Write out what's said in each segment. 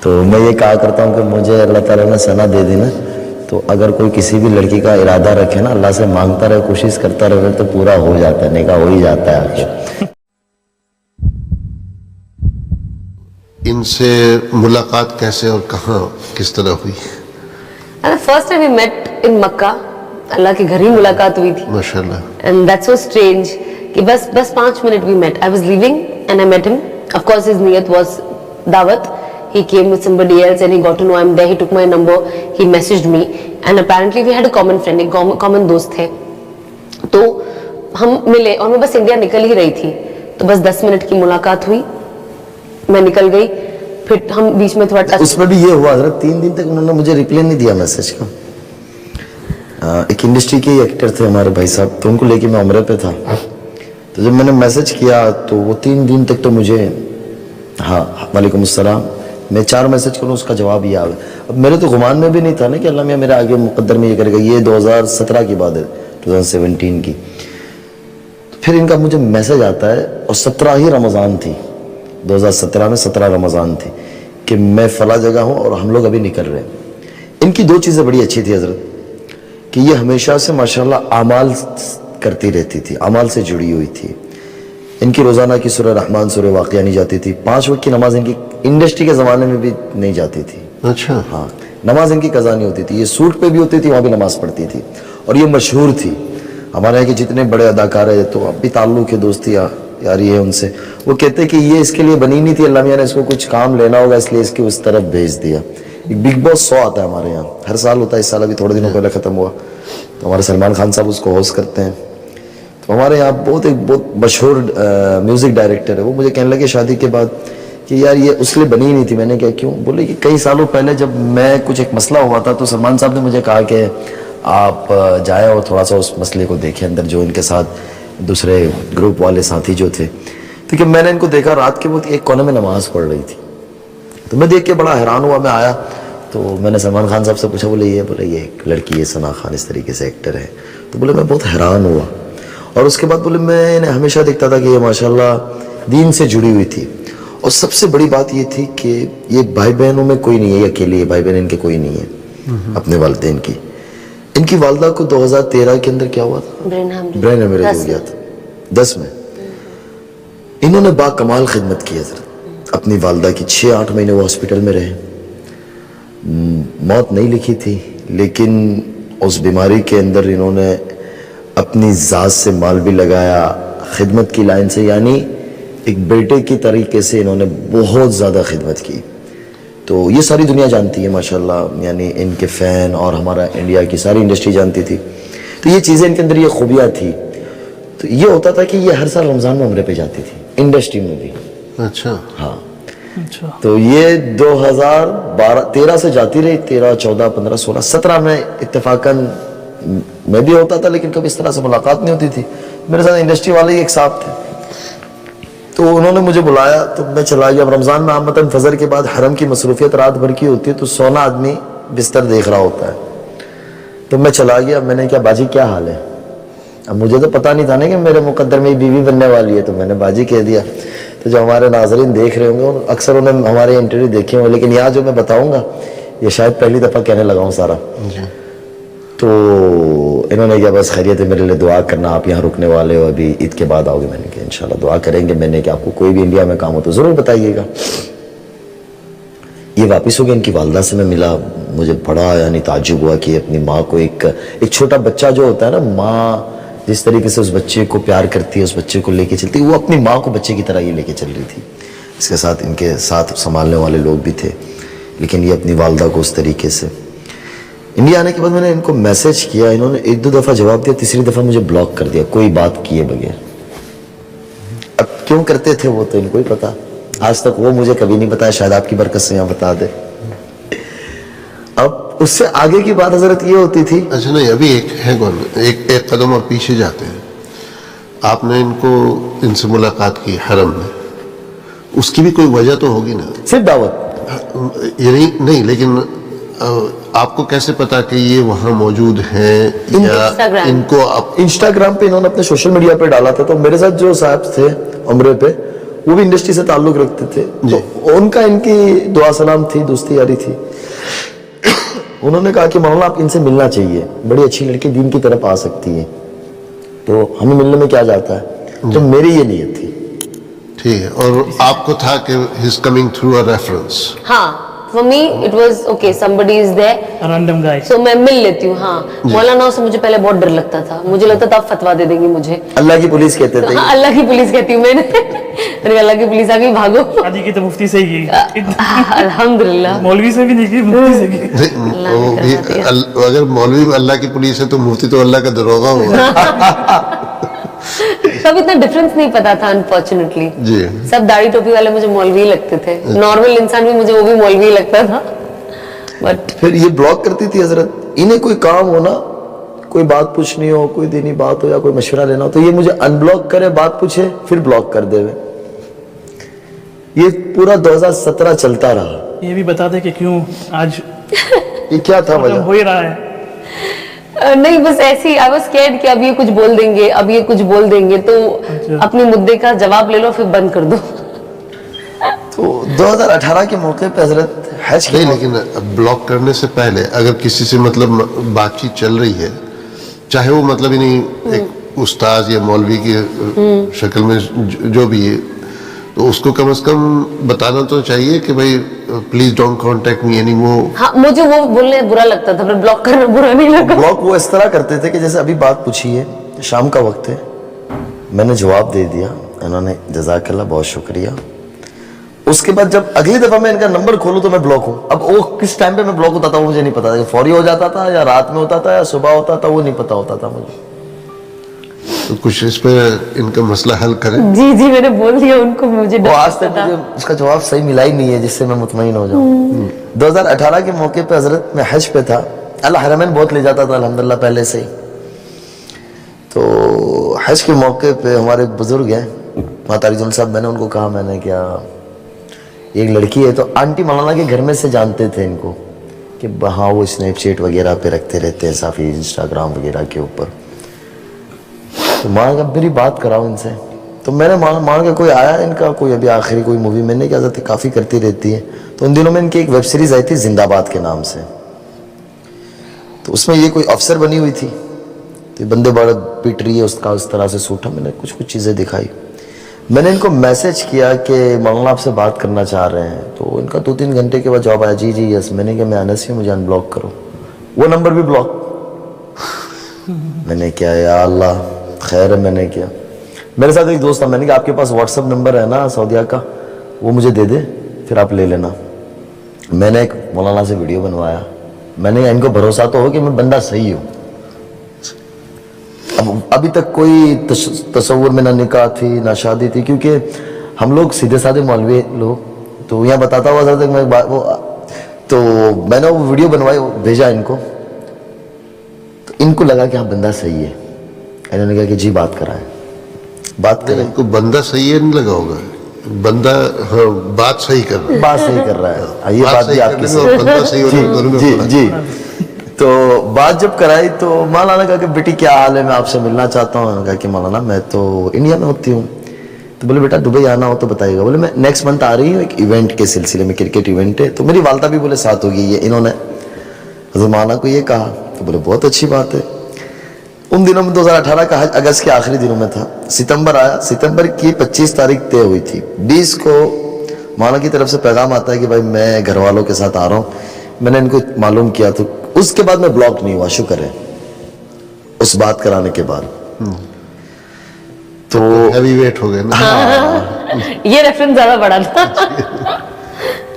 تو میں یہ کہا کرتا ہوں کہ مجھے اللہ تعالیٰ نے سنا دے دی نا، تو اگر کوئی کسی بھی لڑکی کا ارادہ رکھے نا، اللہ سے مانگتا رہے، کوشش کرتا رہے، تو پورا ہو جاتا ہے، نکاح ہو ہی جاتا ہے آخر. ان سے ملاقات کیسے اور کہاں کس طرح ہوئی؟ فرسٹ ٹائم وی میٹ ان مکہ، اللہ کے گھر ہی ملاقات ہوئی تھی. ماشاءاللہ. اینڈ دیٹس واز اسٹرینج کہ بس 5 minute we met. I was leaving and I met him. Of course his نیت واز دعوت. He came with somebody else and he got to know I'm there. He took my number. He messaged me and apparently we had a common friend, ایک common دوست تھے. تو ہم ملے اور میں بس انڈیا نکل ہی رہی تھی، تو بس 10 منٹ کی ملاقات ہوئی، میں نکل گئی. پھر ہم بیچ میں تھوڑا اس میں بھی یہ ہوا حضرت 3 دن تک انہوں نے مجھے ریپلائی نہیں دیا میسج کا. ایک انڈسٹری کے ایکٹر تھے ہمارے بھائی صاحب، تو ان کو لے کے میں عمرے پہ تھا. تو جب میں نے میسج کیا تو وہ 3 دن تک تو مجھے ہاں وعلیکم السلام، میں 4 میسج کروں اس کا جواب یہ آگا. اب میرے تو گمان میں بھی نہیں تھا نا کہ اللہ میاں میرے آگے مقدر میں یہ کرے گا. یہ 2017 کی بات ہے، 2017 کی. پھر ان کا مجھے میسج آتا ہے اور 17 ہی رمضان تھی، 2017 میں 17 رمضان تھی، کہ میں فلاں جگہ ہوں اور ہم لوگ ابھی نکل رہے ہیں. ان کی 2 چیزیں بڑی اچھی تھی حضرت، کہ یہ ہمیشہ سے ماشاءاللہ اعمال کرتی رہتی تھی، اعمال سے جڑی ہوئی تھی. ان کی روزانہ کی سورہ رحمان، سورہ واقعہ نہیں جاتی تھی. 5 وقت کی نماز ان کی انڈسٹری کے زمانے میں بھی نہیں جاتی تھی. اچھا. ہاں، نماز ان کی قضا نہیں ہوتی تھی. یہ سوٹ پہ بھی ہوتی تھی، وہاں بھی نماز پڑھتی تھی. اور یہ مشہور تھی ہمارے یہاں کے جتنے بڑے اداکار ہیں، تو اب بھی تعلق ہے، دوستی یاری ہے ان سے. وہ کہتے کہ یہ اس کے لیے بنی نہیں تھی، اللہ میاں نے اس کو کچھ کام لینا ہوگا اس لیے اس کی اس طرف بھیج دیا. ایک بگ باس 100 آتا ہے ہمارے یہاں، ہر سال ہوتا ہے. اس سال ابھی تھوڑے دنوں پہلے ختم ہوا. تو ہمارے سلمان خان صاحب اس کو ہوسٹ کرتے ہیں. تو ہمارے یہاں بہت مشہور میوزک ڈائریکٹر ہے. وہ مجھے کہنے لگے شادی کے بعد کہ یار یہ اس لیے بنی ہی نہیں تھی. میں نے کہا کیوں؟ بولے کہ کئی سالوں پہلے جب میں کچھ ایک مسئلہ ہوا تھا تو سلمان صاحب نے مجھے کہا کہ آپ جائیں اور تھوڑا سا اس مسئلے کو دیکھیں اندر، جو ان کے ساتھ دوسرے گروپ والے ساتھی جو تھے. تو کہ میں نے ان کو دیکھا رات کے وقت ایک کونے میں نماز پڑھ رہی تھی. تو میں دیکھ کے بڑا حیران ہوا. میں آیا تو میں نے سلمان خان صاحب سے پوچھا، بولے یہ ایک لڑکی ہے ثنا خان، اس طریقے سے ایکٹر ہے. تو بولے میں بہت حیران ہوا. اور اس کے بعد بولے میں نے ہمیشہ دیکھتا تھا کہ یہ ماشاءاللہ دین سے جڑی ہوئی تھی. اور سب سے بڑی بات یہ تھی کہ یہ بھائی بہنوں میں کوئی نہیں ہے، یہ اکیلی ہے، بھائی بہن ان کے کوئی نہیں ہے اپنے والدین کی. ان کی والدہ کو 2013 کے اندر کیا ہوا تھا؟ برین ہیمریج ہو گیا تھا 10 میں. انہوں نے با کمال خدمت کی حضرت اپنی والدہ کی. 6-8 مہینے وہ ہاسپٹل میں رہے. موت نہیں لکھی تھی، لیکن اس بیماری کے اندر انہوں نے اپنی ذات سے مال بھی لگایا، خدمت کی لائن سے، یعنی ایک بیٹے کی طریقے سے انہوں نے بہت زیادہ خدمت کی. تو یہ ساری دنیا جانتی ہے ماشاءاللہ، یعنی ان کے فین اور ہمارا انڈیا کی ساری انڈسٹری جانتی تھی. تو یہ چیزیں ان کے اندر، یہ خوبیاں تھی. تو یہ ہوتا تھا کہ یہ ہر سال رمضان میں عمرے پہ جاتی تھی، انڈسٹری میں بھی. اچھا. ہاں. تو یہ 2013 سے جاتی رہی. 13، 14، 15، 16، 17 میں اتفاقاً میں بھی ہوتا تھا، لیکن کبھی اس طرح سے ملاقات نہیں ہوتی تھی. میرے ساتھ انڈسٹری والے ہی ایک صاحب تھے، تو انہوں نے مجھے بلایا تو میں چلا گیا. اب رمضان میں عامتاً فجر کے بعد حرم کی مصروفیت رات بھر کی ہوتی ہے، تو سونا آدمی بستر دیکھ رہا ہوتا ہے. تو میں چلا گیا. میں نے کہا باجی کیا حال ہے؟ اب مجھے تو پتہ نہیں تھا نا کہ میرے مقدر میں بیوی بننے والی ہے، تو میں نے باجی کہہ دیا. تو جو ہمارے ناظرین دیکھ رہے ہوں گے، اکثر انہیں ہمارے انٹرویو دیکھے ہوں، لیکن یہاں جو میں بتاؤں گا یہ شاید پہلی دفعہ کہنے لگا ہوں سارا. تو انہوں نے کہا بس خیریت ہے، میرے لیے دعا کرنا، آپ یہاں رکنے والے ہو، ابھی عید کے بعد آؤ گے؟ میں نے کہا انشاءاللہ دعا کریں گے. میں نے کہا آپ کو کوئی بھی انڈیا میں کام ہو تو ضرور بتائیے گا. یہ واپس ہو گیا. ان کی والدہ سے میں ملا. مجھے بڑا یعنی تعجب ہوا کہ اپنی ماں کو ایک چھوٹا بچہ جو ہوتا ہے نا، ماں جس طریقے سے اس بچے کو پیار کرتی ہے، اس بچے کو لے کے چلتی ہے، وہ اپنی ماں کو بچے کی طرح یہ لے کے چل رہی تھی. اس کے ساتھ ان کے ساتھ سنبھالنے والے لوگ بھی تھے، لیکن یہ اپنی والدہ کو اس طریقے سے. انڈیا آنے کے بعد میں نے ان کو میسج کیا، انہوں نے 1-2 دفعہ جواب دیا، تیسری دفعہ مجھے بلاک کر دیا کوئی بات کیے بغیر. اب کیوں کرتے تھے وہ تو ان کو ہی پتا. آج تک وہ مجھے کبھی نہیں بتایا، شاید آپ کی برکت سے یہاں بتا دے. اب اس سے آگے کی بات حضرت یہ ہوتی تھی. اچھا نہیں، ابھی ایک قدم اور پیچھے جاتے ہیں. آپ نے ان سے ملاقات کی حرم میں، اس کی بھی کوئی وجہ تو ہوگی نا؟ صرف دعوت یعنی نہیں، لیکن آپ کو کیسے پتا کہ یہ وہاں موجود ہیں؟ یا ان کو انسٹاگرام پہ انہوں نے اپنے سوشل میڈیا پہ ڈالا تھا. تو میرے ساتھ جو صاحب تھے عمرے پہ، वो भी इंडस्ट्री से ताल्लुक रखते थे, तो उनका इनकी दुआ सलाम थी, दोस्ती यारी थी। उन्होंने कहा कि मौलाना आप इनसे मिलना चाहिए, बड़ी अच्छी लड़की दीन की तरफ आ सकती है, तो हमें मिलने में क्या जाता है। तो मेरी ये नीयत थी। ठीक है, और आपको था कि he is coming through a reference. हाँ, for me it was okay, somebody is there, random guy. so मैं मिल लेती हूँ। हाँ, मौलाना से मुझे पहले बहुत डर लगता था, मुझे लगता था आप फतवा दे देंगे मुझे। अल्लाह की पुलिस कहते थे। हाँ, अल्लाह की पुलिस कहती हूँ मैंने। मैंने कहा, अल्लाह की पुलिस आ गई, भागो। शादी की तो मुफ्ती से ही की, अल्हम्दुलिल्लाह। मौलवी से भी नहीं की, मुफ्ती से की। वो भी अगर मौलवी अल्लाह की पुलिस है तो मुफ्ती तो अल्लाह का दरोगा होगा। तब इतना डिफरेंस नहीं पता था अनफॉर्चुनेटली। जी। सब दाढ़ी टोपी वाले मुझे मौलवी लगते थे, नॉर्मल इंसान भी मुझे वो भी मौलवी लगता था। बट फिर ये ब्लॉक करती थी हजरत, इन्हें कोई काम हो ना, कोई बात पूछनी हो, कोई दीनी बात हो या कोई मशवरा लेना हो, तो ये मुझे अनब्लॉक करे, बात पूछे, फिर ब्लॉक कर देवे। ये पूरा 2017 चलता रहा। ये भी बता दे कि क्यों आज ये क्या था खत्म वजह? हो ही रहा है। नहीं, बस ऐसी आई वाज स्कैर्ड कि अब ये कुछ बोल देंगे, अब ये कुछ बोल देंगे, तो अपने मुद्दे का जवाब ले लो फिर बंद कर दो। तो 2018 के मौके पे हजरत हज के नहीं, लेकिन ब्लॉक करने से पहले अगर किसी से मतलब बातचीत चल रही है, चाहे वो मतलब ही नहीं एक उस्ताद या मौलवी की शक्ल में जो भी है, तो उसको कम से कम बताना तो चाहिए कि भाई please don't contact me any more. हाँ, मुझे वो बोलने बुरा लगता था, पर ब्लॉक करना बुरा नहीं लगा। ब्लॉक वो इस तरह करते थे कि जैसे अभी बात पूछी है, शाम का वक्त है, मैंने जवाब दे दिया, इन्होंने जज़ाकल्लाह बहुत शुक्रिया। उसके बाद जब अगली दफा मैं इनका नंबर खोलूं तो मैं ब्लॉक हूं। अब वो किस टाइम पे मैं ब्लॉक होता था वो मुझे नहीं पता था, फौरी हो जाता था या रात में होता था या सुबह होता था, वो नहीं पता होता था मुझे। तो कुछ इस पे इनका मसला हल करें। जी जी, मैंने बोल दिया उनको, मुझे वो डर आज तक लगता था। मुझे उसका जवाब सही मिला ही नहीं है जिससे मैं मुतमईन हो जाऊं। 2018 के मौके पे हजरत मैं हज पे था, अल्लाह हरमैन बहुत ले जाता था अल्हम्दुलिल्लाह पहले से ही। तो हज के मौके पे हमारे एक बुजुर्ग हैं माता रिजवान साहब, मैंने उनको कहा, मैंने क्या एक लड़की है, तो आंटी मौलाना के घर में से जानते थे इनको कि हाँ वो स्नैपचैट वगैरह पे रखते रहते हैं, साफी इंस्टाग्राम वगैरह के ऊपर। तो माँ का मेरी बात कराओ इनसे। तो मैंने माँ का कोई आया इनका, कोई अभी आखिरी कोई मूवी मैंने क्या जाती काफ़ी करती रहती है, तो उन दिनों में इनकी एक वेब सीरीज़ आई थी जिंदाबाद के नाम से। तो उसमें ये कोई अफसर बनी हुई थी, तो बंदे बड़ा पिट रही है, उसका उस तरह से सूटा। मैंने कुछ कुछ चीज़ें दिखाई, मैंने इनको मैसेज किया कि मौलाना आपसे बात करना चाह रहे हैं। तो इनका 2-3 घंटे के बाद जवाब आया, जी जी यस। मैंने कहा मैं अनस ही, मुझे अनब्लॉक करो। वो नंबर भी ब्लॉक। मैंने क्या या अल्लाह खैर है। मैंने किया, मेरे साथ एक दोस्त था, मैंने कहा आपके पास व्हाट्सअप नंबर है ना सऊदिया का, वो मुझे दे दे, फिर आप ले लेना। मैंने एक मौलाना से वीडियो बनवाया, मैंने कहा इनको भरोसा तो हो कि मैं बंदा सही हूँ। अब अभी तक कोई तस्वुर में ना निकाह थी ना शादी थी, क्योंकि हम लोग सीधे साधे मौलवी लोग। तो यहाँ बताता हुआ था मैं वो, तो मैंने वो वीडियो बनवाई, भेजा इनको, तो इनको लगा कि हाँ बंदा सही है। इन्होंने कहा कि जी बात कराएं, बात करें। इनको बंदा सही है नहीं लगा होगा, बंदा हाँ, बात सही कर रहा है, बात सही कर रहा है, ये बात भी आपकी सही, बंदा सही होने में दोनों में जी फर्क है। जी। तो बात जब कराई तो मौलाना कहा कि बेटी क्या हाल है, मैं आपसे मिलना चाहता हूँ। कहा कि मौलाना मैं तो इंडिया में होती हूँ। तो बोले बेटा दुबई आना हो तो बताइएगा। बोले मैं नेक्स्ट मंथ आ रही हूँ एक इवेंट के सिलसिले में, क्रिकेट इवेंट है, तो मेरी वालदा भी बोले साथ होगी। ये इन्होंने हज़रत मौलाना को ये कहा, तो बोले बहुत अच्छी बात है। उन दिनों में 2018 का हज अगस्त के आखिरी दिनों में था, सितंबर आया, सितंबर की 25 तारीख तय हुई थी। 20 को मौलाना की तरफ से पैगाम आता है कि भाई मैं घर वालों के साथ आ रहा हूँ। मैंने इनको मालूम किया, तो उसके बाद मैं ब्लॉक नहीं हुआ, शुक्र है, उस बात कराने के बाद। तो हैवी वेट हो गए ना। ये रेफरेंस ज्यादा बड़ा था।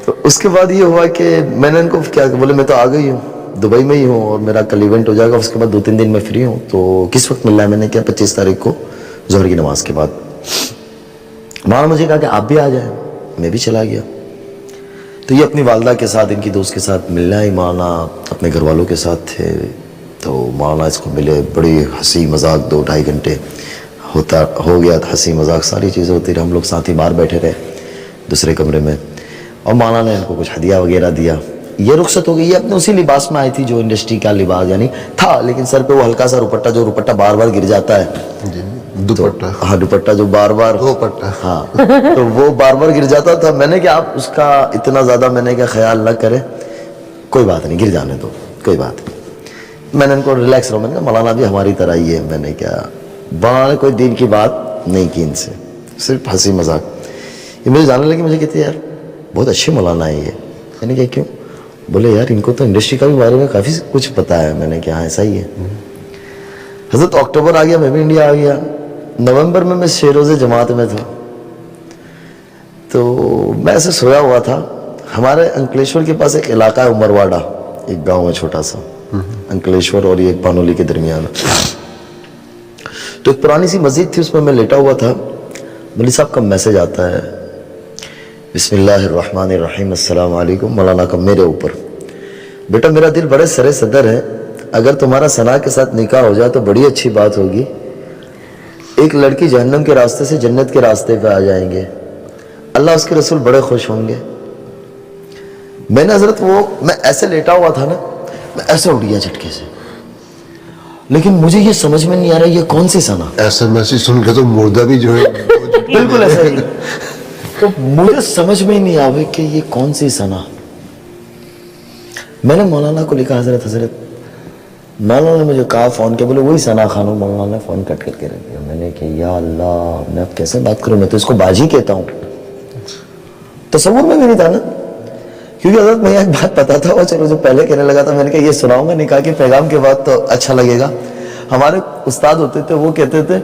तो उसके बाद ये हुआ कि मैंने इनको क्या बोले मैं तो आ गई हूँ, दुबई में ही हूँ और मेरा कल इवेंट हो जाएगा, उसके बाद 2-3 दिन में फ्री हूँ। तो किस वक्त मिलना है? मैंने क्या 25 तारीख को जोहर की नमाज के बाद। वहाँ मुझे कहा कि आप भी आ जाए, मैं भी चला गया। तो ये अपनी वालदा के साथ, इनकी दोस्त के साथ मिलना है। मौलाना अपने घर वालों के साथ थे, तो मौलाना इसको मिले, बड़ी हंसी मजाक 2-2.5 घंटे हो गया था, हंसी मजाक सारी चीज़ें होती रही। हम लोग साथ ही बाहर बैठे रहे दूसरे कमरे में, और मौलाना ने इनको कुछ हदिया वगैरह दिया। ये रुखसत हो गई। ये अपने उसी लिबास में आई थी जो इंडस्ट्री का लिबास यानी था, लेकिन सर पे वो हल्का सा रुपट्टा, जो रुपट्टा बार बार गिर जाता है, दुपट्टा, हाँ दुपट्टा जो बार बार, दो पट्टा, हाँ तो वो बार बार गिर जाता था। मैंने कहा आप उसका इतना ज़्यादा मैंने क्या ख्याल न करें, कोई बात नहीं गिर जाने दो, कोई बात नहीं। मैंने उनको रिलैक्स रहो, मैंने कहा मौलाना भी हमारी तरह ही है। मैंने क्या बनाने कोई दीन की बात नहीं की इनसे, सिर्फ हंसी मजाक। ये मुझे जानने लगी, मुझे कहते यार बहुत अच्छे मौलाना है ये। मैंने कहा क्यों? बोले यार इनको तो इंडस्ट्री का भी बारे में काफ़ी कुछ पता है। मैंने कहा हाँ ऐसा ही है। हज़रत अक्टूबर आ गया, मैं भी इंडिया आ गया। नवंबर में मैं 6 रोज़े जमात में था, तो मैं ऐसे सोया हुआ था। हमारे अंकलेश्वर के पास एक इलाका है उमरवाड़ा, एक गांव है छोटा सा, अंकलेश्वर और ये पानोली के दरमियान। तो एक पुरानी सी मस्जिद थी, उसमें मैं लेटा हुआ था। मौलवी साहब का मैसेज आता है, बिस्मिल्लाहिर्रहमानिर्रहीम, अस्सलाम वालेकुम। मौलाना का मेरे ऊपर, बेटा मेरा दिल बड़े सरे सदर है, अगर तुम्हारा सना के साथ निकाह हो जाए तो बड़ी अच्छी बात होगी। एक लड़की जहन्नम के रास्ते से जन्नत के रास्ते पे आ जाएंगे, अल्लाह उसके रसूल बड़े खुश होंगे। मैंने हजरत मैं ऐसे लेटा हुआ था ना, मैं ऐसे उठ गया झटके से, लेकिन मुझे ये समझ में नहीं आ रहा ये कौन सी सना। ऐसा मैसेज सुन के तो मुर्दा भी जो है बिल्कुल ऐसा ही। तो मुझे समझ में ही नहीं आवे कि ये कौन सी सना। मैंने मौलाना को लिखा, हजरत मौलाना ने मुझे कहा फ़ोन के, बोले वही सना खानों। मौलाना ने फ़ोन कट करके रख दिया। मैंने कहा या अल्लाह, मैं अब कैसे बात करूं, मैं तो इसको बाजी कहता हूँ। तसव्वुर में भी नहीं था ना, क्योंकि हजरत मैं एक बात पता था, और चलो जो पहले कहने लगा था, मैंने कहा ये सुनाऊंगा निकाह के पैगाम के बाद तो अच्छा लगेगा। हमारे उस्ताद होते थे, वो कहते थे,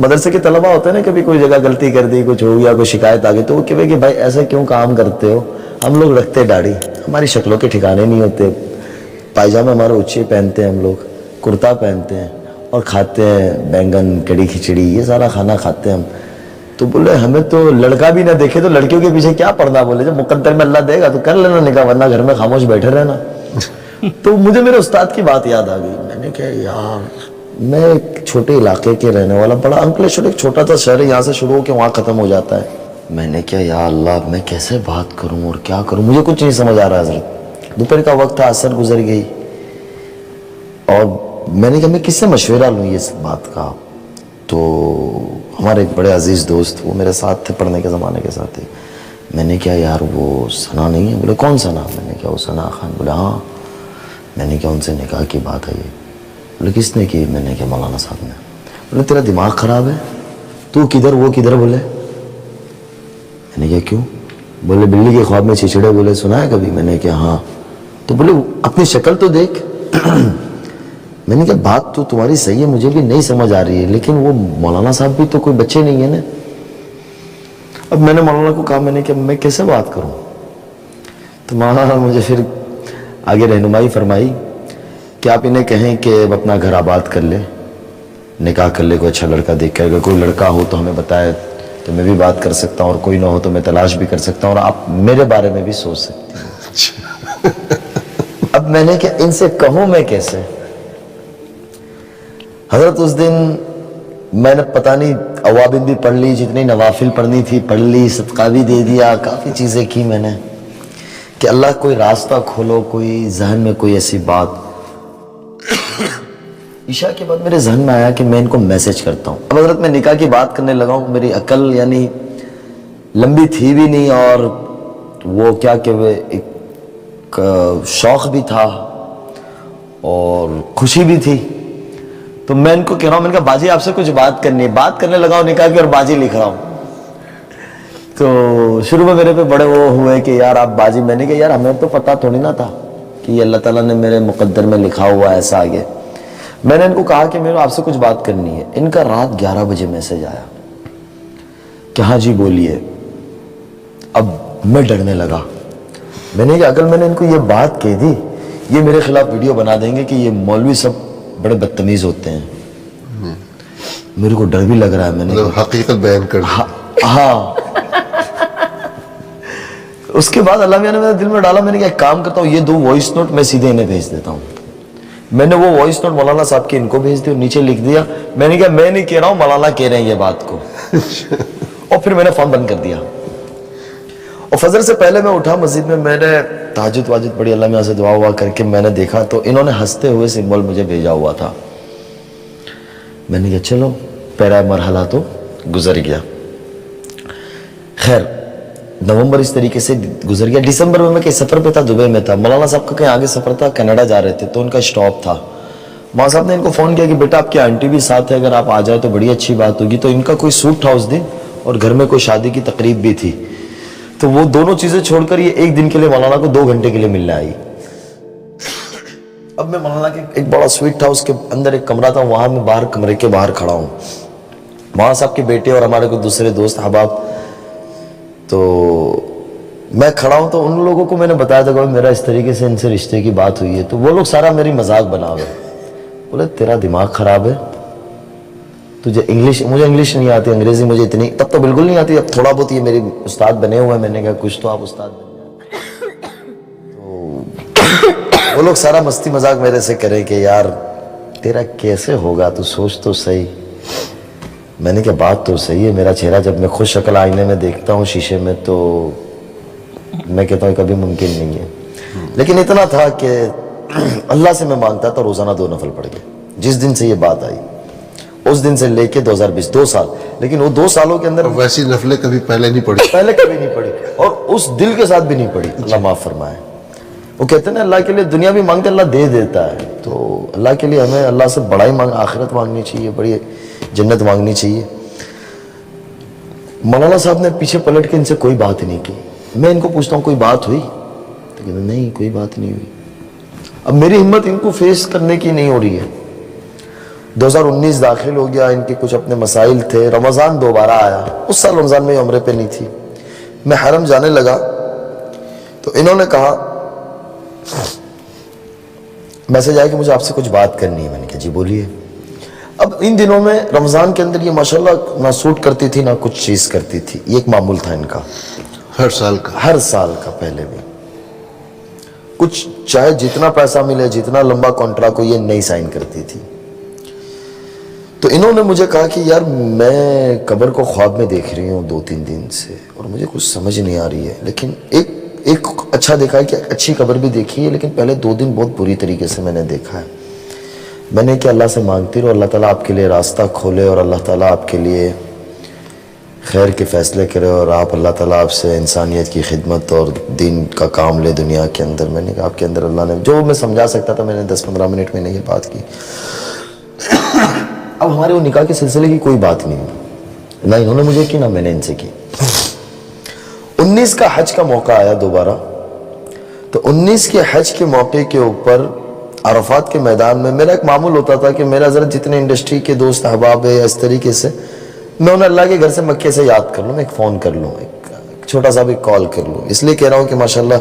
मदरसे के तलबा होते हैं ना, कभी कोई जगह गलती कर दी, कुछ हो गया, कोई शिकायत आ गई, तो वो कहते कि भाई ऐसा क्यों काम करते हो। हम लोग रखते दाढ़ी, हमारी शक्लों के ठिकाने नहीं होते, पायजामे हमारे ऊंचे पहनते हैं, हम लोग कुर्ता पहनते हैं और खाते हैं बैंगन कड़ी खिचड़ी, ये सारा खाना खाते हैं हम। तो बोले हमें तो लड़का भी ना देखे तो लड़कियों के पीछे क्या पड़ना। बोले जब मुकद्दर में अल्लाह देगा तो कर लेना निकाह, वरना घर में खामोश बैठे रहना। तो मुझे मेरे उस्ताद की बात याद आ गई। मैंने कहा यार मैं एक छोटे इलाके के रहने वाला, बड़ा अंकलेश्वर एक छोटा सा शहर है, यहाँ से शुरू होकर वहाँ ख़त्म हो जाता है। मैंने क्या या अल्लाह मैं कैसे बात करूँ और क्या करूँ, मुझे कुछ नहीं समझ आ रहा। हजरत दोपहर का वक्त था, असर गुजर गई, और मैंने कहा मैं किससे मशवरा लूँ ये बात का। तो हमारे एक बड़े अजीज़ दोस्त, वो मेरे साथ थे पढ़ने के ज़माने के साथ ही। मैंने कहा यार वो सना नहीं है? बोले कौन सना? मैंने कहा वो सना खान। बोले हाँ। मैंने कहा उनसे निकाह की बात है ये? बोले किसने की? मैंने कहा मौलाना साहब ने। बोले तेरा दिमाग ख़राब है, तू किधर वो किधर? बोले मैंने कहा क्यों? बोले बिल्ली के ख्वाब में छिछड़े, बोले सुना है कभी? मैंने कहा हाँ। तो बोले अपनी शक्ल तो देख। मैंने कहा बात तो तुम्हारी सही है, मुझे भी नहीं समझ आ रही है, लेकिन वो मौलाना साहब भी तो कोई बच्चे नहीं है ना। अब मैंने मौलाना को कहा, मैंने कहा मैं कैसे बात करूं? तो मौलाना मुझे फिर आगे रहनुमाई फरमाई कि आप इन्हें कहें कि अब अपना घर आबाद कर ले, निकाह कर ले, कोई अच्छा लड़का देख कर। अगर कोई लड़का हो तो हमें बताए तो मैं भी बात कर सकता हूँ, और कोई ना हो तो मैं तलाश भी कर सकता हूँ, और आप मेरे बारे में भी सोच सकते हैं। अब मैंने क्या इनसे कहूँ मैं कैसे? हजरत उस दिन मैंने पता नहीं अवाबिन भी पढ़ ली, जितनी नवाफिल पढ़नी थी पढ़ ली, सदका भी दे दिया, काफ़ी चीज़ें की मैंने कि अल्लाह कोई रास्ता खोलो, कोई जहन में कोई ऐसी बात। ईशा के बाद मेरे जहन में आया कि मैं इनको मैसेज करता हूँ। अब हजरत मैं निकाह की बात करने लगा हूँ, मेरी अकल यानी लंबी थी भी नहीं, और वो क्या कि वे एक शौक़ भी था और खुशी भी थी। तो मैं इनको कह रहा हूँ, मैंने कहा बाजी आपसे कुछ बात करनी है। बात करने लगा हूँ निकाह की और बाजी लिख रहा हूँ। तो शुरू में मेरे पे बड़े वो हुए कि यार आप बाजी। मैंने कहा यार हमें तो पता थोड़ी ना था कि अल्लाह ताला ने मेरे मुकद्दर में लिखा हुआ ऐसा आगे। मैंने इनको कहा कि मेरे आपसे कुछ बात करनी है। इनका रात 11 बजे मैसेज आया कि हाँ जी बोलिए। अब मैं डरने लगा। मैंने कहा अगर मैंने इनको ये बात कह दी, ये मेरे खिलाफ वीडियो बना देंगे कि ये मौलवी सब बड़े बदतमीज होते हैं। मेरे को डर भी लग रहा है। मैंने मतलब हकीकत बयान कर दी। हाँ। उसके बाद अल्लाह मियां ने मेरे दिल में डाला, मैंने कहा एक काम करता हूँ, ये 2 वॉइस नोट मैं सीधे इन्हें भेज देता हूँ। मैंने वो वॉइस नोट मौलाना साहब के इनको भेज दिया, नीचे लिख दिया। मैंने कहा मैं नहीं कह रहा हूँ, मौलाना कह रहे हैं ये बात को। और फिर मैंने फोन बंद कर दिया। और फजर से पहले मैं उठा मस्जिद में, मैंने तहज्जुद वाजिद पढ़ी, अल्लाह मियां से दुआ हुआ करके मैंने देखा तो इन्होंने हंसते हुए सिंबल मुझे भेजा हुआ था। मैंने कहा चलो पहला मरहला तो गुजर गया। खैर नवंबर इस तरीके से गुजर गया। दिसंबर में मैं कहीं सफ़र पे था, दुबई में था। मौलाना साहब का कहीं आगे सफ़र था, कनाडा जा रहे थे, तो उनका स्टॉप था। मौलाना साहब ने इनको फ़ोन किया कि बेटा आपकी आंटी भी साथ है, अगर आप आ जाए तो बड़ी अच्छी बात होगी। तो इनका कोई सूट था उस दिन और घर में कोई शादी की तकरीब भी थी, तो वो दोनों चीज़ें छोड़कर ये एक दिन के लिए मौलाना को 2 घंटे के लिए मिलने आई। अब मैं मौलाना के एक बड़ा स्वीट था, उसके अंदर एक कमरा था, वहाँ मैं बाहर कमरे के बाहर खड़ा हूँ। मौलाना साहब के बेटे और हमारे कुछ दूसरे दोस्त अहबाब, तो मैं खड़ा हूँ, तो उन लोगों को मैंने बताया था कि मेरा इस तरीके से इनसे रिश्ते की बात हुई है। तो वो लोग सारा मेरी मजाक बनावे, बोले तेरा दिमाग खराब है, तुझे इंग्लिश, मुझे इंग्लिश नहीं आती, अंग्रेजी मुझे इतनी तब तो बिल्कुल नहीं आती, अब थोड़ा बहुत ये मेरी उस्ताद बने हुए हैं। मैंने कहा कुछ तो आप उस्ताद बन जाए। तो वो लोग सारा मस्ती मजाक मेरे से करें कि यार तेरा कैसे होगा, तू सोच तो सही। मैंने कहा बात तो सही है, मेरा चेहरा जब मैं खुद शक्ल आईने में देखता हूँ शीशे में, तो मैं कहता हूँ कभी मुमकिन नहीं है। लेकिन इतना था कि अल्लाह से मैं मांगता था, रोजाना 2 नफल पढ़ के। जिस दिन से ये बात आई उस दिन से लेके 2020 2 साल, लेकिन वो 2 सालों के अंदर वैसी नफलें कभी पहले नहीं पड़ी? पहले कभी नहीं पढ़ी और उस दिल के साथ भी नहीं पढ़ी। अल्लाह माफ फरमाए। वो कहते हैं ना अल्लाह के लिए दुनिया भी मांगते अल्लाह दे देता है, तो अल्लाह के लिए हमें अल्लाह से बड़ा ही आखिरत मांगनी चाहिए, बड़ी जन्नत मांगनी चाहिए। मौलाना साहब ने पीछे पलट के इनसे कोई बात नहीं की। मैं इनको पूछता हूँ कोई बात हुई, तो कहते नहीं कोई बात नहीं हुई। अब मेरी हिम्मत इनको फेस करने की नहीं हो रही है। 2019 दाखिल हो गया, इनके कुछ अपने मसाइल थे। रमज़ान दोबारा आया, उस साल रमज़ान में उम्रे पे नहीं थी। मैं हरम जाने लगा तो इन्होंने कहा, मैसेज आया कि मुझे आपसे कुछ बात करनी है। मैंने कहा जी बोलिए। अब इन दिनों में रमज़ान के अंदर ये माशाल्लाह ना सूट करती थी ना कुछ चीज़ करती थी, ये एक मामूल था इनका हर साल का पहले भी कुछ, चाहे जितना पैसा मिले जितना लंबा कॉन्ट्रैक्ट हो, ये नहीं साइन करती थी। तो इन्होंने मुझे कहा कि यार मैं कब्र को ख्वाब में देख रही हूँ 2-3 दिन से और मुझे कुछ समझ नहीं आ रही है, लेकिन एक अच्छा देखा है कि अच्छी कब्र भी देखी है, लेकिन पहले 2 दिन बहुत बुरी तरीके से मैंने देखा है। मैंने कि अल्लाह से मांगती रहो, अल्लाह ताला आपके लिए रास्ता खोले और अल्लाह ताला आपके लिए खैर के फैसले करे और आप अल्लाह ताला आपसे इंसानियत की खिदमत और दीन का काम ले दुनिया के अंदर। मैंने कहा आपके अंदर अल्लाह ने जो मैं समझा सकता था, मैंने 10-15 मिनट में ये बात की। अब हमारे वो निकाह के सिलसिले की कोई बात नहीं हुई, ना इन्होंने मुझे की ना मैंने इनसे की। 19 का हज का मौका आया दोबारा, तो 19 के हज के मौके के ऊपर अरफात के मैदान में मेरा एक मामूल होता था कि मेरा ज़रा जितने इंडस्ट्री के दोस्त अहबाब है इस तरीके से मैं उन्हें अल्लाह के घर से मक्के से याद कर लूँ, मैं एक फ़ोन कर लूँ, एक छोटा सा भी कॉल कर लूँ। इसलिए कह रहा हूँ कि माशाल्लाह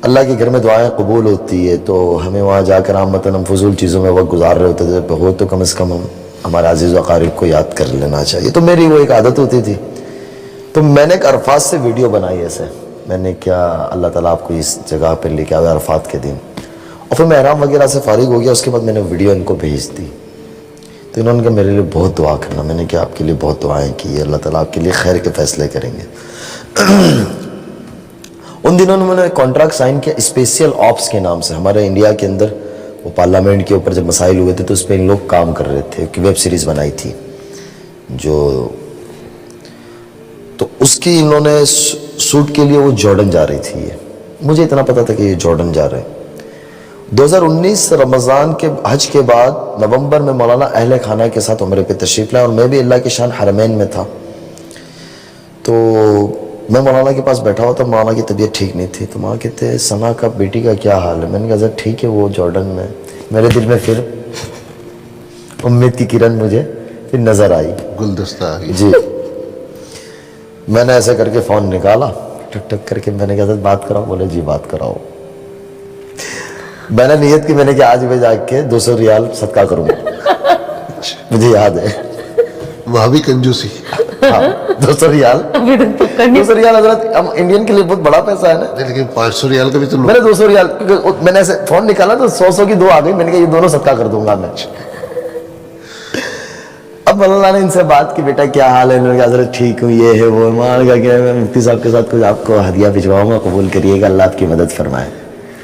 अल्लाह के घर में दुआएं कबूल होती है, तो हमें वहाँ जाकर आमतन हम फजूल चीज़ों में वक्त गुजार रहे होते थे, हो तो कम से कम हम हमारे अजीज़ व अकारिब को याद कर लेना चाहिए। तो मेरी वो एक आदत होती थी। तो मैंने एक अरफात से वीडियो बनाई ऐसे, मैंने क्या अल्लाह ताला आपको इस जगह पर लेके आया अरफात के दिन, और फिर मैं एहराम वगैरह से फारिग हो गया। उसके बाद मैंने वीडियो इनको भेज दी, तो इन्होंने कहा मेरे लिए बहुत दुआ करना। मैंने कहा आपके लिए बहुत दुआएं की, अल्लाह ताला आपके लिए खैर के फैसले करेंगे। उन दिनों में मैंने कॉन्ट्रैक्ट साइन किया स्पेशल ऑप्स के नाम से। हमारे इंडिया के अंदर वो पार्लियामेंट के ऊपर जब मसाइल हुए थे तो उस पर इन लोग काम कर रहे थे, कि वेब सीरीज़ बनाई थी जो, तो उसकी इन्होंने शूट के लिए वो जॉर्डन जा रही थी। ये मुझे इतना पता था कि ये जॉर्डन जा रहे हैं। 2019 रमज़ान के हज के बाद नवंबर में मौलाना अहले खाना के साथ उम्रे पे तशरीफ़ लाए और मैं भी अल्लाह की शान हरमैन में था। तो मैं मौलाना के पास बैठा हुआ था, मौलाना की तबीयत ठीक नहीं थी। तो माँ कहते सना का बेटी का क्या हाल है? मैंने कहा सर ठीक है, वो जॉर्डन में। मेरे दिल में फिर उम्मीद की किरण मुझे फिर नज़र आई, गुलदस्ता आ गई। जी। मैंने ऐसे करके फ़ोन निकाला, टक टक करके मैंने कहा सर बात कराओ। बोले जी बात कराओ। मैंने नियत की, मैंने कहा आज मैं जाके 200 रियाल सदका करूँगा। मुझे याद है वहाँ भी कंजूसी। हाँ, 200 रियाल। 200 रियाल हजरत हम इंडियन के लिए बहुत बड़ा पैसा है ना। लेकिन 500 रियाल का भी तो मैंने 200 रियाल, मैंने ऐसे फोन निकाला तो 100 की 2 आ गई। मैंने कहा ये दोनों सदका कर दूंगा मैं। अब मौलाना ने इनसे बात की, बेटा क्या हाल है? मैंने कहा हजरत ठीक हूँ, ये है वो। मान का क्या, मैं मुफ्ती साहब के साथ कुछ आपको हदिया भिजवाऊंगा, कबूल करिएगा, अल्लाह आपकी मदद फरमाए।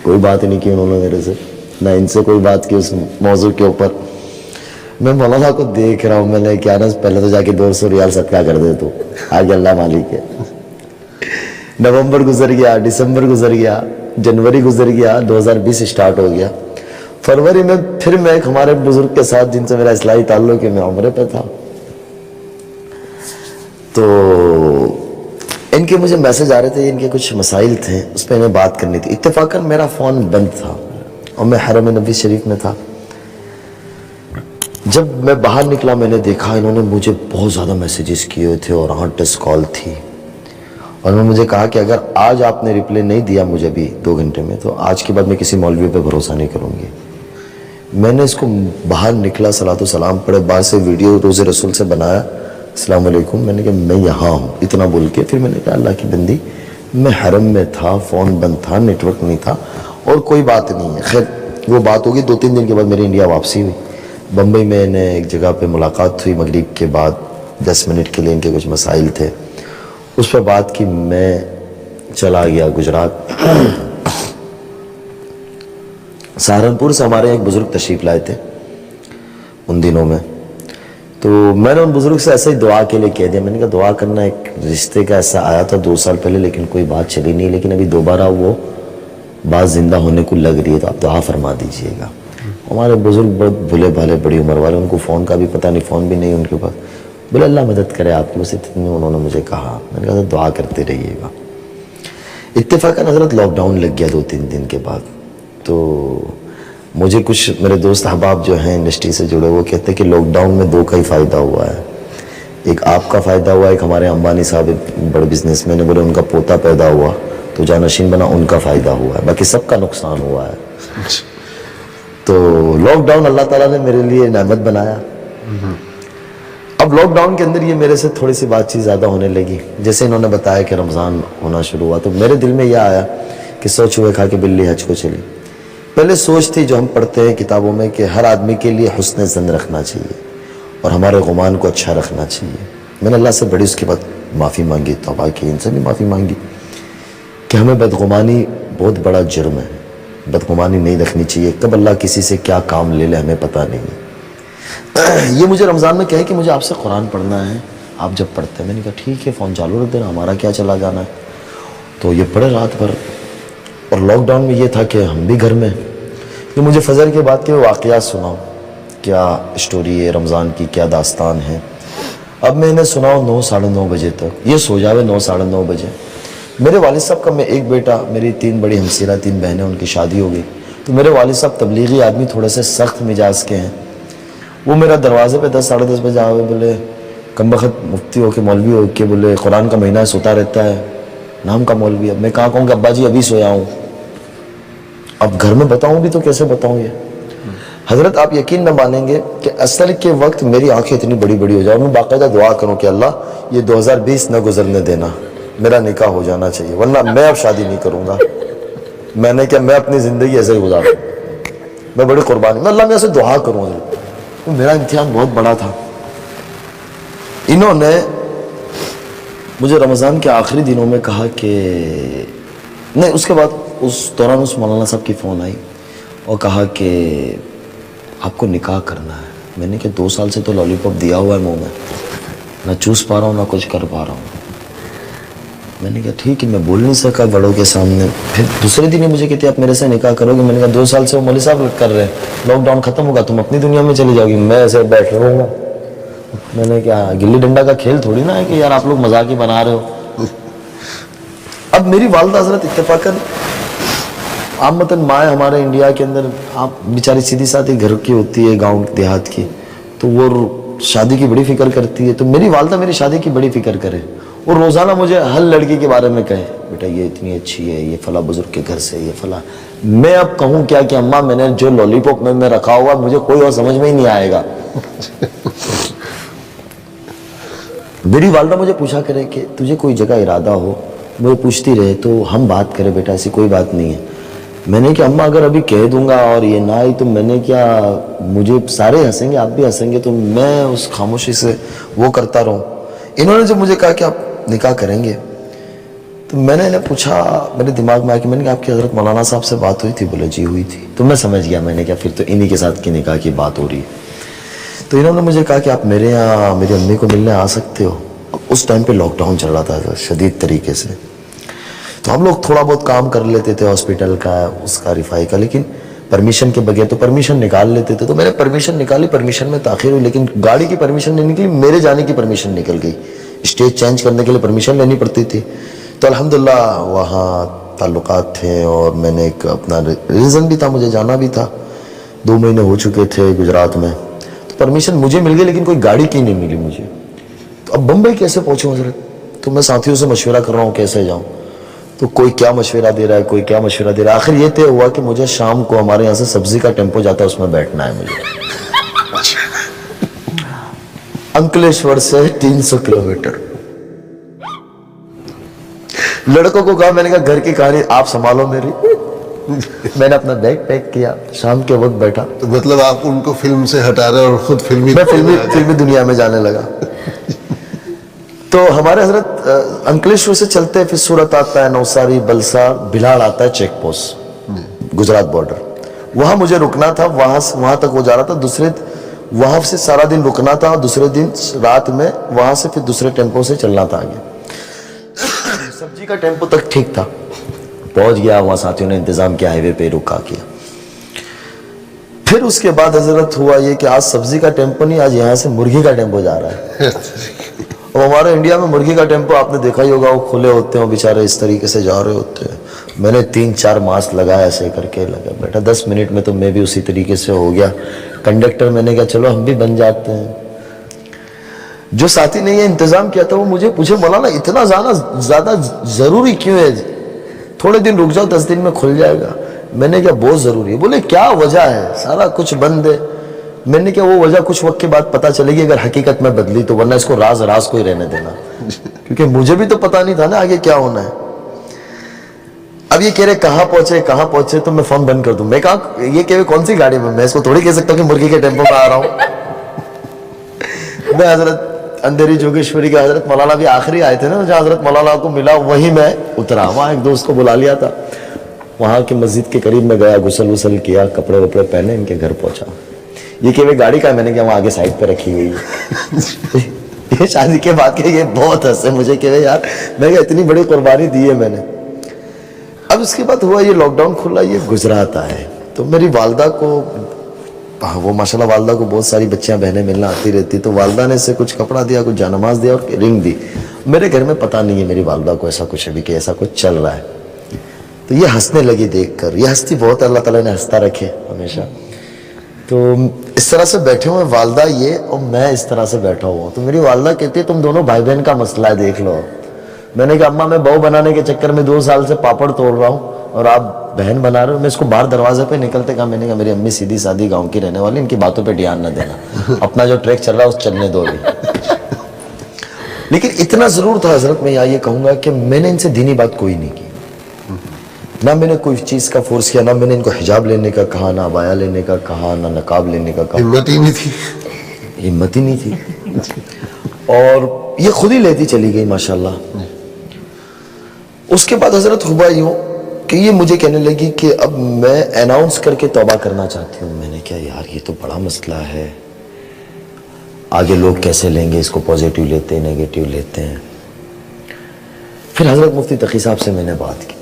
कोई बात नहीं की उन्होंने मेरे से, ना इनसे कोई बात की उस मौजू के ऊपर। मैं मौलाना को देख रहा हूँ, मैंने क्या ना पहले तो जाके 200 रियाल सदका कर दे तो आगे अल्लाह मालिक है। नवंबर गुजर गया, दिसंबर गुजर गया, जनवरी गुजर गया, 2020 स्टार्ट हो गया। फरवरी में फिर मैं एक हमारे बुजुर्ग के साथ जिनसे मेरा इस्लाही ताल्लुक है, मैं उम्रे पे था, तो इनके मुझे मैसेज आ रहे थे, इनके कुछ मसाइल थे, उस पर इन्हें बात करनी थी। इत्तेफाकन मेरा फ़ोन बंद था और मैं हरम नबी शरीफ में था। जब मैं बाहर निकला मैंने देखा इन्होंने मुझे बहुत ज़्यादा मैसेजेस किए हुए थे और 8 10 कॉल थी, और उन्होंने मुझे कहा कि अगर आज आपने रिप्लाई नहीं दिया मुझे भी 2 घंटे में, तो आज के बाद मैं किसी मौलवी पे भरोसा नहीं करूँगी। मैंने इसको बाहर निकला, सलातो सलाम पढ़े, बाहर से वीडियो रोज़े रसूल से बनाया, अस्सलाम वालेकुम, मैंने कहा मैं यहाँ हूँ, इतना बोल के फिर मैंने कहा अल्लाह की बंदी मैं हरम में था, फ़ोन बंद था, नेटवर्क नहीं था और कोई बात नहीं है। खैर वो बात होगी, 2-3 दिन के बाद मेरी इंडिया वापसी हुई। बम्बई में इन्हें एक जगह पे मुलाकात हुई मगरिब के बाद, 10 मिनट के लिए इनके कुछ मसाइल थे, उस पर बात की। मैं चला गया गुजरात। सहारनपुर से हमारे एक बुज़ुर्ग तशरीफ़ लाए थे उन दिनों में, तो मैंने उन बुज़ुर्ग से ऐसे ही दुआ के लिए कह दिया। मैंने कहा दुआ करना, एक रिश्ते का ऐसा आया था 2 साल पहले, लेकिन कोई बात चली नहीं, लेकिन अभी दोबारा वो बात ज़िंदा होने को लग रही है, तो आप दुआ फरमा दीजिएगा। हमारे बुज़ुर्ग बहुत भले भाले, बड़ी उम्र वाले, उनको फ़ोन का भी पता नहीं, फ़ोन भी नहीं उनके पास। बोले अल्लाह मदद करे आपकी, बस इतने उन्होंने मुझे कहा। मैंने कहा दुआ करते रहिएगा। इत्तेफाकन हज़रत लॉकडाउन लग गया 2-3 दिन के बाद, तो मुझे कुछ मेरे दोस्त अहबाब जो हैं इंडस्ट्री से जुड़े, वो कहते हैं कि लॉकडाउन में 2 का ही फ़ायदा हुआ है, एक आपका फ़ायदा हुआ, एक हमारे अंबानी साहब बड़े बिजनेसमैन है, बोले उनका पोता पैदा हुआ तो जानशीन बना, उनका फ़ायदा हुआ है, बाकी सबका नुकसान हुआ है। तो लॉकडाउन अल्लाह ताला ने मेरे लिए नेमत बनाया। अब लॉकडाउन के अंदर ये मेरे से थोड़ी सी बातचीत ज़्यादा होने लगी। जैसे इन्होंने बताया कि रमज़ान होना शुरू हुआ, तो मेरे दिल में यह आया कि 100 चूहे खा के बिल्ली हज को चली। पहले सोच थी जो हम पढ़ते हैं किताबों में कि हर आदमी के लिए हुस्न ज़न रखना चाहिए और हमारे गुमान को अच्छा रखना चाहिए। मैंने अल्लाह से बड़ी उसके बाद माफ़ी मांगी, तौबा की, इनसे भी माफ़ी मांगी कि हमें बदगुमानी बहुत बड़ा जुर्म है, बदगुमानी नहीं रखनी चाहिए। कब अल्लाह किसी से क्या काम ले ले हमें पता नहीं है। ये मुझे रमज़ान में कहे कि मुझे आपसे कुरान पढ़ना है, आप जब पढ़ते हैं। मैंने कहा ठीक है, फ़ोन चालू रख देना, हमारा क्या चला जाना है। तो ये पढ़े रात भर, और लॉकडाउन में ये था कि हम भी घर में। ये मुझे फजर के बाद के वाक़यात सुनाओ, क्या स्टोरी है रमज़ान की, क्या दास्तान है। अब मैं इन्हें सुनाऊँ 9 साढ़े 9 बजे तक, ये सो जावे 9 साढ़े 9 बजे। मेरे वालिद साहब का मैं एक बेटा, मेरी 3 बड़ी हमसीरा, 3 बहनें, उनकी शादी हो गई। तो मेरे वालिद साहब तबलीगी आदमी, थोड़े से सख्त मिजाज के हैं। वो मेरा दरवाजे पे 10 साढ़े 10 बजे आवे, बोले कम बखत मुफ्ती हो के मौलवी हो के, बोले कुरान का महीना सोता रहता है, नाम का मौलवी। अब मैं कहाँ कहूँ कि अब्बा जी अभी सोया हूँ, अब घर में बताऊँ भी तो कैसे बताऊँ ये। हज़रत आप यकीन न मानेंगे कि असल के वक्त मेरी आंखें इतनी बड़ी बड़ी हो जाए, मैं बाकायदा दुआ करूँ कि अल्लाह ये 2020 न गुजरने देना, मेरा निकाह हो जाना चाहिए, वरना मैं अब शादी नहीं करूँगा। मैंने क्या, मैं अपनी ज़िंदगी ऐसे ही गुजारूँ, मैं बड़ी कुर्बानी, मैं अल्लाह में ऐसे दुआ करूँ। तो मेरा इम्तिहान बहुत बड़ा था। इन्होंने मुझे रमज़ान के आखिरी दिनों में कहा कि नहीं, उसके बाद उस दौरान उस मौलाना साहब की फ़ोन आई और कहा कि आपको निकाह करना है। मैंने कहा 2 साल से तो लॉलीपॉप दिया हुआ है मुंह में, ना चूस पा रहा हूँ ना कुछ कर पा रहा हूँ। मैंने कहा ठीक है, मैं बोल नहीं सका बड़ों के सामने। फिर दूसरे दिन ही मुझे कहते आप मेरे से निकाह करोगे। मैंने कहा 2 साल से वो मौलवी साहब कर रहे हैं, लॉकडाउन ख़त्म होगा तुम अपनी दुनिया में चली जाओगी, मैं ऐसे बैठ रहूँगा। मैंने क्या, गिल्ली डंडा का खेल थोड़ी ना है कि यार आप लोग मजाक ही बना रहे हो। अब मेरी वालदा हज़रत इत्तेफाकन आमतन माँ हमारे इंडिया के अंदर, आप बेचारी सीधी सादी घर की होती है, गांव देहात की, तो वो शादी की बड़ी फिक्र करती है। तो मेरी वालदा मेरी शादी की बड़ी फिक्र करे और रोज़ाना मुझे हर लड़की के बारे में कहे बेटा ये इतनी अच्छी है, ये फला बुजुर्ग के घर से, ये फला। मैं अब कहूँ क्या कि अम्मा मैंने जो लॉलीपॉप में रखा हुआ मुझे कोई और समझ में ही नहीं आएगा। मेरी वालदा मुझे पूछा करे कि तुझे कोई जगह इरादा हो, मुझे पूछती रहे तो हम बात करें बेटा, ऐसी कोई बात नहीं है। मैंने क्या अम्मा अगर अभी कह दूंगा और ये ना आई तो मैंने क्या, मुझे सारे हंसेंगे, आप भी हंसेंगे, तो मैं उस खामोशी से वो करता रहूं। इन्होंने जब मुझे कहा कि आप निकाह करेंगे, तो मैंने इन्हें पूछा, मेरे दिमाग में आया कि मैंने कहा आपकी हज़रत मौलाना साहब से बात हुई थी? बोले जी हुई थी। तो मैं समझ गया, मैंने क्या फिर तो इन्हीं के साथ की निकाह की बात हो रही है। تو انہوں نے مجھے کہا کہ آپ میرے یہاں میری امی کو ملنے آ سکتے ہو. اس ٹائم پہ لاک ڈاؤن چل رہا تھا شدید طریقے سے, تو ہم لوگ تھوڑا بہت کام کر لیتے تھے ہاسپٹل کا, اس کا رفائی کا, لیکن پرمیشن کے بغیر. تو پرمیشن نکال لیتے تھے, تو میں نے پرمیشن نکالی, پرمیشن میں تاخیر ہوئی, لیکن گاڑی کی پرمیشن نہیں نکلی, میرے جانے کی پرمیشن نکل گئی. اسٹیج چینج کرنے کے لیے پرمیشن لینی پڑتی تھی. تو الحمدللہ وہاں تعلقات تھے اور میں نے ایک اپنا ریزن بھی تھا, مجھے جانا بھی تھا. 2 مہینے ہو چکے تھے گجرات میں, تو پرمیشن مجھے مل گئی, لیکن کوئی گاڑی کی نہیں ملی مجھے. تو اب بمبئی کیسے پہنچوں حضرت؟ تو میں ساتھیوں سے مشورہ کر رہا ہوں کیسے جاؤں. تو کوئی کیا مشورہ دے رہا ہے, کوئی کیا مشورہ دے رہا ہے. آخر یہ طے ہوا کہ مجھے شام کو ہمارے یہاں سے سبزی کا ٹیمپو جاتا ہے, اس میں بیٹھنا ہے مجھے. انکلیشور سے 300 کلومیٹر. لڑکوں کو کہا, میں نے کہا گھر کی کہانی آپ سنبھالو میری. میں نے اپنا بیگ پیک کیا, شام کے وقت بیٹھا. تو مطلب آپ ان کو فلم سے ہٹا رہے اور خود میں فلمی دنیا میں جانے لگا. تو ہمارے حضرت انکلیشور سے چلتے پھر سورت آتا ہے, نوساری, بلسا, بھلاڑ آتا ہے چیک پوسٹ گجرات بارڈر. وہاں مجھے رکنا تھا, وہاں تک وہ جا رہا تھا. وہاں سے سارا دن رکنا تھا, اور دوسرے دن رات میں وہاں سے پھر دوسرے ٹیمپو سے چلنا تھا آگے. سبزی کا ٹیمپو تک ٹھیک تھا, پہنچ گیا. وہاں ساتھیوں نے انتظام کیا, ہائی وے پہ رکا کیا. پھر اس کے بعد حضرت ہوا یہ کہ آج سبزی کا ٹیمپو نہیں, آج یہاں سے مرغی کا ٹیمپو جا رہا ہے. اور ہمارے انڈیا میں مرغی کا ٹیمپو آپ نے دیکھا ہی ہوگا, وہ کھلے ہوتے ہیں, وہ بیچارے اس طریقے سے جا رہے ہوتے ہیں. میں نے 3-4 ماسک لگایا, ایسے کر کے لگا بیٹا. 10 منٹ میں تو میں بھی اسی طریقے سے ہو گیا. کنڈکٹر میں نے کہا چلو ہم بھی بن جاتے ہیں. جو ساتھی نے یہ انتظام کیا تھا وہ مجھے پوچھے, مولانا اتنا زیادہ ضروری کیوں ہے, تھوڑے دن رک جاؤ, 10 دن میں کھل جائے گا. میں نے کہا بہت ضروری ہے. بولے کیا وجہ ہے, سارا کچھ بند ہے. میں نے کہا وہ وجہ کچھ وقت کے بعد پتا چلے گی اگر حقیقت میں بدلی تو, ورنہ اس کو راز کو ہی رہنے دینا, کیونکہ مجھے بھی تو پتا نہیں تھا نا آگے کیا ہونا ہے. اب یہ کہہ رہے کہاں پہنچے, تو میں فون بند کر دوں. میں کہا یہ کہ کون سی گاڑی میں اس کو تھوڑی کہہ سکتا ہوں کہ مرغی کے ٹیمپو میں آ رہا ہوں. میں حضرت اندھیری جوگیشوری کے حضرت مولانا بھی آخری آئے تھے نا, جہاں حضرت مولانا کو ملا وہیں میں اترا. وہاں ایک دوست کو بلا لیا تھا, وہاں کی مسجد کے قریب میں گیا, غسل کیا, کپڑے وپڑے پہنے, ان کے گھر پہنچا. یہ کہ گاڑی کا, میں نے کہا وہاں آگے سائڈ پہ رکھی گئی ہے. یہ شادی کے بعد کے یہ بہت ہنسے مجھے کہ یار میں کہا اتنی بڑی قربانی دی ہے میں نے. اب اس کے بعد ہوا یہ لاک ڈاؤن کھلا, یہ گجرات آئے. تو میری والدہ کو, وہ ماشاءاللہ والدہ کو بہت ساری بچیاں بہنیں ملنا آتی رہتی, تو والدہ نے اسے کچھ کپڑا دیا, کچھ جانماز دیا اور رنگ دی. میرے گھر میں پتہ نہیں ہے میری والدہ کو ایسا کچھ ابھی کہ ایسا کچھ چل رہا ہے. تو یہ ہنسنے لگی دیکھ کر. یہ ہستی بہت اللہ تعالیٰ نے ہنستا رکھے ہمیشہ. تو اس طرح سے بیٹھے ہوئے والدہ یہ اور میں اس طرح سے بیٹھا ہوا. تو میری والدہ کہتی ہے تم دونوں بھائی بہن کا مسئلہ ہے, دیکھ لو. میں نے کہا اماں میں بہو بنانے کے چکر میں 2 سال سے پاپڑ توڑ رہا ہوں اور آپ بہن بنا رہے ہو. میں اس کو باہر دروازے پہ نکلتے کہا, میں نے کہا میری امی سیدھی سادی گاؤں کی رہنے والی, ان کی باتوں پہ دھیان نہ دینا, اپنا جو ٹریک چل رہا ہے اس چلنے دو بھی. لیکن اتنا ضرور تھا حضرت, میں یہ کہوں گا کہ میں نے ان سے دینی بات کوئی نہیں کی, نہ میں نے کوئی چیز کا فورس کیا, نہ میں نے ان کو حجاب لینے کا کہا, نہ عبایا لینے کا کہا, نہ نقاب لینے کا کہا. ہمت ہی نہیں تھی. اور یہ خود ہی لیتی چلی گئی ماشاءاللہ. اس کے بعد حضرت ہوا یوں کہ یہ مجھے کہنے لگی کہ اب میں اناؤنس کر کے توبہ کرنا چاہتی ہوں. میں نے کہا یار یہ تو بڑا مسئلہ ہے, آگے لوگ کیسے لیں گے اس کو, پازیٹیو لیتے ہیں نیگیٹیو لیتے ہیں. پھر حضرت مفتی تقی صاحب سے میں نے بات کی.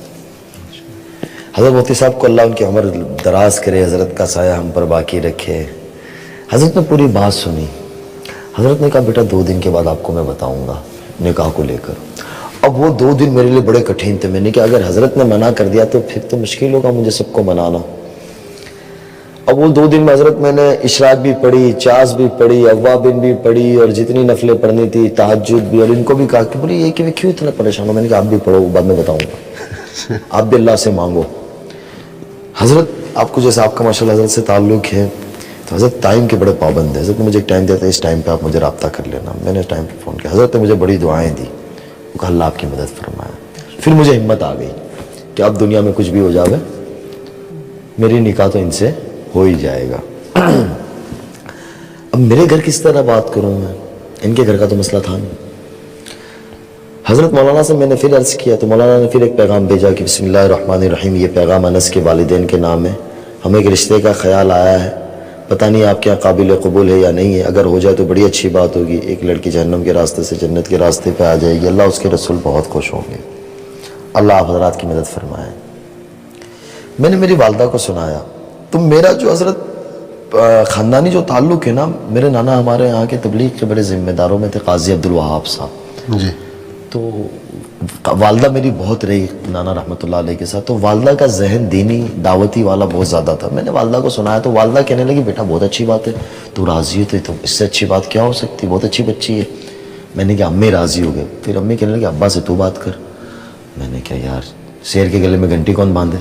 حضرت مفتی صاحب کو اللہ ان کی عمر دراز کرے, حضرت کا سایہ ہم پر باقی رکھے. حضرت نے پوری بات سنی. حضرت نے کہا بیٹا 2 دن کے بعد آپ کو میں بتاؤں گا نکاح کو لے کر. اب وہ 2 دن میرے لیے بڑے کٹھین تھے. میں نے کہا اگر حضرت نے منع کر دیا تو پھر تو مشکل ہوگا مجھے سب کو منانا. اب وہ 2 دن میں حضرت میں نے اشراق بھی پڑھی, چاس بھی پڑھی, اوابین بھی پڑھی, اور جتنی نفلیں پڑھنی تھی, تہجد بھی. اور ان کو بھی کہا کہ بولے یہ کہ کیوں اتنا پریشان ہو. میں نے کہا آپ بھی پڑھو, بعد میں بتاؤں گا, آپ بھی اللہ سے مانگو. حضرت آپ کو جیسے آپ کا ماشاءاللہ حضرت سے تعلق ہے, تو حضرت ٹائم کے بڑے پابند ہیں. حضرت نے مجھے ایک ٹائم دیا تھا, اس ٹائم پہ آپ مجھے رابطہ کر لینا. میں نے اس ٹائم پہ فون کیا. حضرت نے مجھے بڑی دعائیں دی, وہ کہا اللہ آپ کی مدد فرمایا. پھر مجھے ہمت آ گئی کہ اب دنیا میں کچھ بھی ہو جاوے میری نکاح تو ان سے ہو ہی جائے گا. اب میرے گھر کس طرح بات کروں میں, ان کے گھر کا تو مسئلہ تھا نہیں. حضرت مولانا سے میں نے پھر عرض کیا, تو مولانا نے پھر ایک پیغام بھیجا کہ بسم اللہ الرحمن الرحیم, یہ پیغام انس کے والدین کے نام ہے, ہمیں ایک رشتے کا خیال آیا ہے, پتہ نہیں آپ کے یہاں قابل قبول ہے یا نہیں ہے. اگر ہو جائے تو بڑی اچھی بات ہوگی. ایک لڑکی جہنم کے راستے سے جنت کے راستے پہ آ جائے گی. اللہ اس کے رسول بہت خوش ہوں گے. اللہ آپ حضرات کی مدد فرمائے. میں نے میری والدہ کو سنایا تو میرا جو حضرت خاندانی جو تعلق ہے نا, میرے نانا ہمارے یہاں کے تبلیغ کے بڑے ذمہ داروں میں تھے, قاضی عبدالوہاب صاحب. جی. تو والدہ میری بہت رہی نانا رحمۃ اللہ علیہ کے ساتھ. تو والدہ کا ذہن دینی دعوتی والا بہت زیادہ تھا. میں نے والدہ کو سنایا تو والدہ کہنے لگی بیٹا بہت اچھی بات ہے, تو راضی ہے تو اس سے اچھی بات کیا ہو سکتی, بہت اچھی بچی ہے. میں نے کہا امی راضی ہو گئے. پھر امی کہنے لگی ابا سے تو بات کر. میں نے کہا یار شیر کے گلے میں گھنٹی کون باندھے.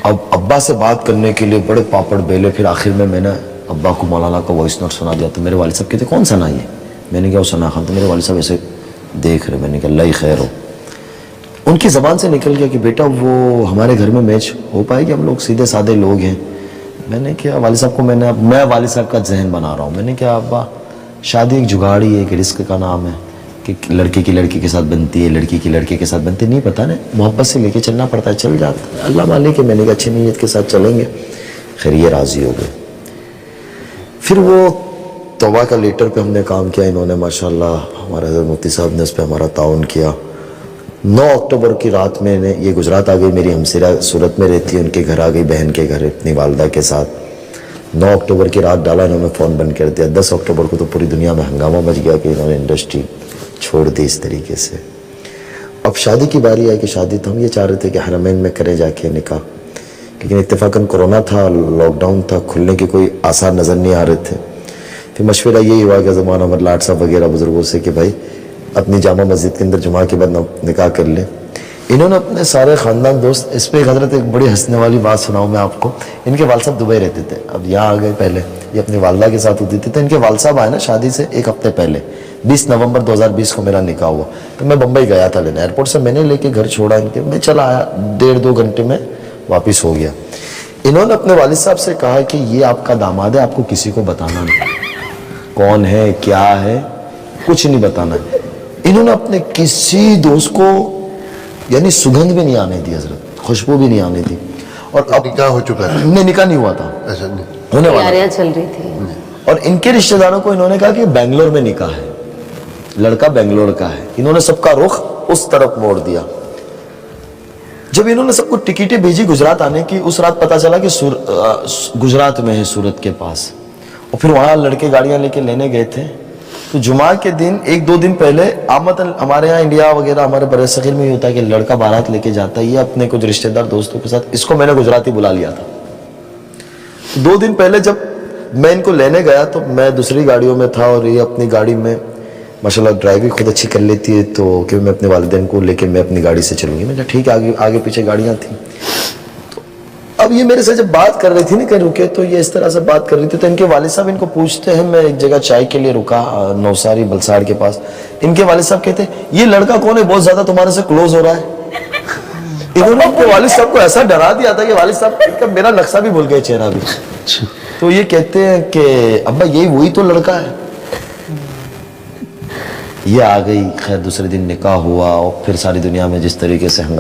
اب ابا سے بات کرنے کے لیے بڑے پاپڑ بیلے. پھر آخر میں نے ابا کو مولانا کا وائس نوٹ سنا دیا. تو میرے والد صاحب کہتے کون سنا یہ. میں نے کہا وہ ثنا خان. تو میرے والد صاحب ایسے دیکھ رہے. میں نے کہا اللہ ہی خیر ہو. ان کی زبان سے نکل گیا کہ بیٹا وہ ہمارے گھر میں میچ ہو پائے گی, ہم لوگ سیدھے سادے لوگ ہیں. میں نے کہا والد صاحب کو میں والد صاحب کا ذہن بنا رہا ہوں. میں نے کہا ابا شادی ایک جگاڑی ہے, ایک رزق کا نام ہے کہ لڑکی کی لڑکی کے ساتھ بنتی ہے, لڑکی کی لڑکے کے ساتھ بنتی ہے. نہیں پتہ نا, محبت سے لے کے چلنا پڑتا ہے, چل جاتا ہے. اللہ مالک ہے. میں نے کہا اچھی نیت کے ساتھ چلیں گے. خیر یہ راضی ہو گئے. پھر وہ توبہ کا لیٹر پہ ہم نے کام کیا. انہوں نے ماشاءاللہ ہمارے حضرت مفتی صاحب نے اس پہ ہمارا تعاون کیا. 9 اکتوبر کی رات میں یہ گجرات آ گئی. میری ہمسرہ صورت میں رہتی ہے, ان کے گھر آ گئی, بہن کے گھر اپنی والدہ کے ساتھ. 9 اکتوبر کی رات ڈالا, انہوں نے فون بند کر دیا. 10 اکتوبر کو تو پوری دنیا میں ہنگامہ مچ گیا کہ انہوں نے انڈسٹری چھوڑ دی اس طریقے سے. اب شادی کی باری آئی کہ شادی تو ہم یہ چاہ رہے تھے کہ حرمین میں کریں جا کے نکاح, لیکن اتفاقاً کرونا تھا, لاک ڈاؤن تھا, کھلنے کے کوئی آثار نظر نہیں آ رہے تھے. پھر مشورہ یہی ہوا کہ زمان احمد لاٹ صاحب وغیرہ بزرگوں سے کہ بھائی اپنی جامع مسجد کے اندر جمعہ کے بعد نکاح کر لیں. انہوں نے اپنے سارے خاندان دوست. اس پہ حضرت ایک بڑی ہنسنے والی بات سناؤں میں آپ کو. ان کے والد صاحب دبئی رہتے تھے, اب یہاں آ گئے. پہلے یہ اپنی والدہ کے ساتھ ہوتی تھی. تو ان کے والد صاحب آئے نا شادی سے 1 ہفتے پہلے, 20 نومبر 2020 کو میرا نکاح ہوا. تو میں بمبئی گیا تھا لینے. ایئرپورٹ سے میں نے لے کے گھر چھوڑا ان کے, میں چلا آیا. 1.5-2 گھنٹے میں واپس ہو گیا. انہوں نے اپنے والد صاحب سے کہا کہ یہ آپ کا داماد ہے, آپ کو کسی کو بتانا نہیں, کون ہے کیا ہے کچھ نہیں بتانا ہے. انہوں نے اپنے کسی دوست کو یعنی سگندھ بھی نہیں آنے دی حضرت, خوشبو بھی نہیں آنے دی. اور اب نکاح ہو چکا تھا. نہیں نکاح نہیں ہوا تھا, ایسا نہیں. ہونے والا. تیاریاں چل رہی تھی. اور ان کے رشتہ داروں کو انہوں نے کہا کہ بنگلور میں نکاح ہے, لڑکا بنگلور کا ہے. انہوں نے سب کا رخ اس طرف موڑ دیا. جب انہوں نے سب کو ٹکٹیں بھیجی گجرات آنے کی, اس رات پتا چلا کہ گجرات میں ہے سورت کے پاس. اور پھر وہاں لڑکے گاڑیاں لے کے لینے گئے تھے. تو جمعہ کے دن 1-2 دن پہلے عامتاً ہمارے یہاں انڈیا وغیرہ ہمارے بر صغیر میں یہ ہوتا ہے کہ لڑکا بارات لے کے جاتا ہے, یہ اپنے کچھ رشتہ دار دوستوں کے ساتھ. اس کو میں نے گجراتی بلا لیا تھا. 2 دن پہلے جب میں ان کو لینے گیا تو میں دوسری گاڑیوں میں تھا اور یہ اپنی گاڑی میں ماشاءاللہ ڈرائیونگ خود اچھی کر لیتی ہے, تو کہ میں اپنے والدین کو لے کے میں اپنی گاڑی سے چلوں گی. میں نے کہا ٹھیک ہے, آگے پیچھے گاڑیاں تھیں. اب یہ میرے سے جب بات کر رہی تھی نا کہ رکے, تو یہ اس طرح سے بات کر رہی تھی. تو ان کے والد صاحب ان کو پوچھتے ہیں, میں ایک جگہ چائے کے لیے رکا نوساری بلساڑ کے پاس. ان کے والد صاحب کہتے ہیں یہ لڑکا کون ہے, بہت زیادہ تمہارے سے کلوز ہو رہا ہے. انہوں نے اپنے والد صاحب کو ایسا ڈرا دیا تھا کہ والد صاحب میرا نقشہ بھی بھول گئے, چہرہ بھی. تو یہ کہتے ہیں کہ ابا یہی وہی تو لڑکا ہے. یہ آ گئی. خیر دوسرے دن نکاح ہوا اور پھر ساری دنیا میں جس طریقے سے ہنگامہ